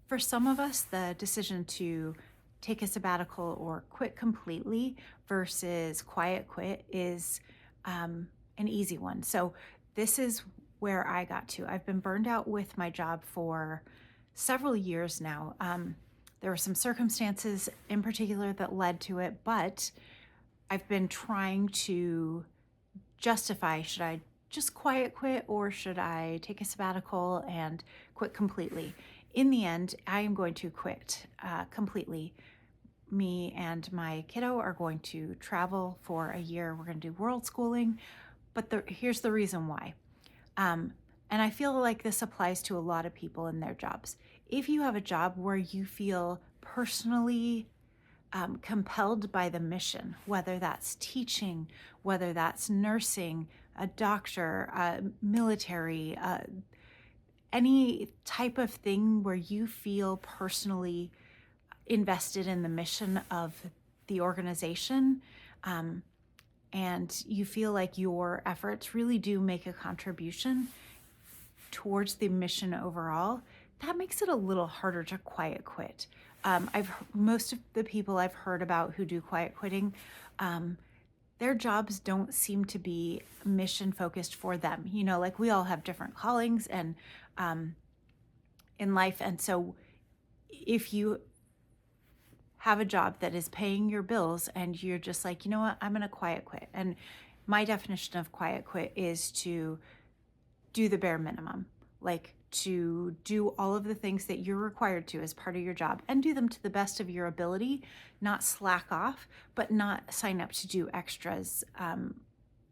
For some of us, the decision to take a sabbatical or quit completely versus quiet quit is an easy one. So, this is where I got to. I've been burned out with my job for several years now. There were some circumstances in particular that led to it, but I've been trying to justify, should I just quiet quit or should I take a sabbatical and quit completely? In the end, I am going to quit completely. Me and my kiddo are going to travel for a year. We're going to do world schooling, but here's the reason why. And I feel like this applies to a lot of people in their jobs. If you have a job where you feel personally compelled by the mission, whether that's teaching, whether that's nursing, a doctor, military, any type of thing where you feel personally invested in the mission of the organization, and you feel like your efforts really do make a contribution towards the mission overall, that makes it a little harder to quiet quit. Most of the people I've heard about who do quiet quitting, their jobs don't seem to be mission focused for them. You know, like we all have different callings and in life, and so if you have a job that is paying your bills and you're just like, you know what, I'm going to quiet quit. And my definition of quiet quit is to do the bare minimum, like to do all of the things that you're required to as part of your job and do them to the best of your ability, not slack off, but not sign up to do extras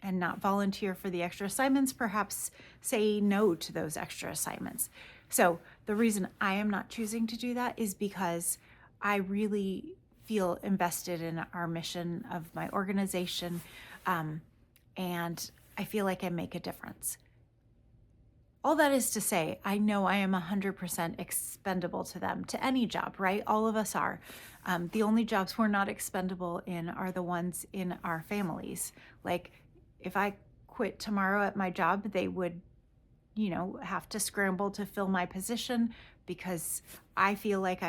and not volunteer for the extra assignments, perhaps say no to those extra assignments. So the reason I am not choosing to do that is because I really feel invested in our mission of my organization, and I feel like I make a difference. All that is to say, I know I am 100% expendable to them, to any job, right? All of us are. The only jobs we're not expendable in are the ones in our families. Like, if I quit tomorrow at my job, they would, have to scramble to fill my position because I feel like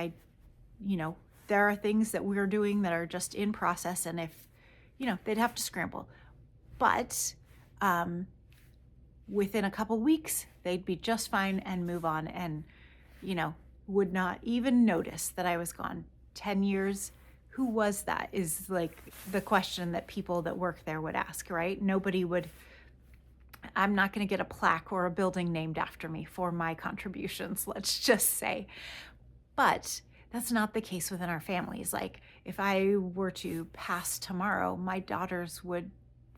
there are things that we're doing that are just in process, and if, they'd have to scramble. But within a couple weeks, they'd be just fine and move on and, would not even notice that I was gone. 10 years, who was that? Is like the question that people that work there would ask, right? I'm not going to get a plaque or a building named after me for my contributions, let's just say. But that's not the case within our families. Like, if I were to pass tomorrow, my daughters would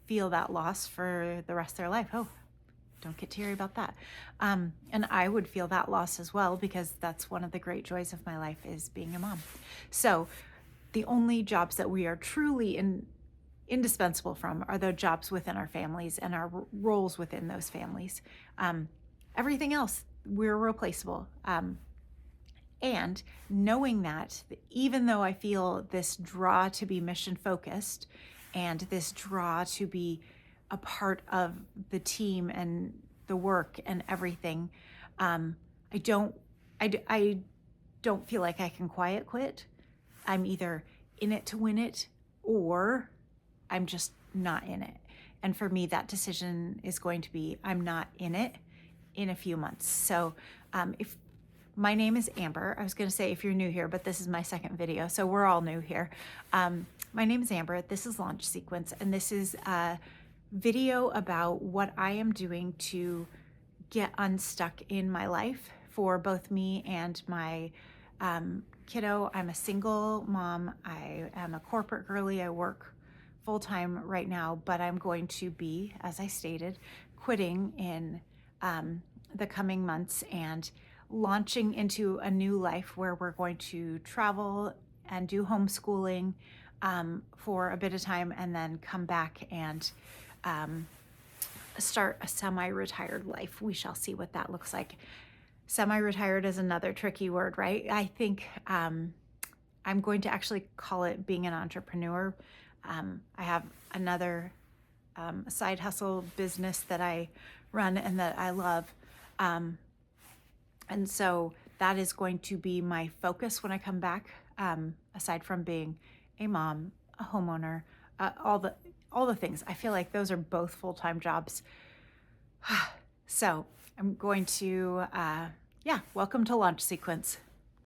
feel that loss for the rest of their life. Oh, don't get teary about that. And I would feel that loss as well, because that's one of the great joys of my life, is being a mom. So the only jobs that we are truly indispensable from are the jobs within our families and our roles within those families. Everything else, we're replaceable. And knowing that, even though I feel this draw to be mission focused and this draw to be a part of the team and the work and everything, I don't feel like I can quiet quit. I'm either in it to win it, or I'm just not in it. And for me, that decision is going to be, I'm not in it in a few months. So if my name is Amber. I was going to say if you're new here, but this is my second video, so we're all new here. My name is Amber. This is Launch Sequence, and this is a video about what I am doing to get unstuck in my life for both me and my kiddo. I'm a single mom. I am a corporate girly. I work full-time right now, but I'm going to be, as I stated, quitting in the coming months and launching into a new life where we're going to travel and do homeschooling for a bit of time, and then come back and start a semi-retired life. We shall see what that looks like. Semi-retired is another tricky word, right? I think I'm going to actually call it being an entrepreneur. I have another side hustle business that I run and that I love. And so that is going to be my focus when I come back, aside from being a mom, a homeowner, all the things. I feel like those are both full-time jobs. So I'm going to, yeah, welcome to Launch Sequence.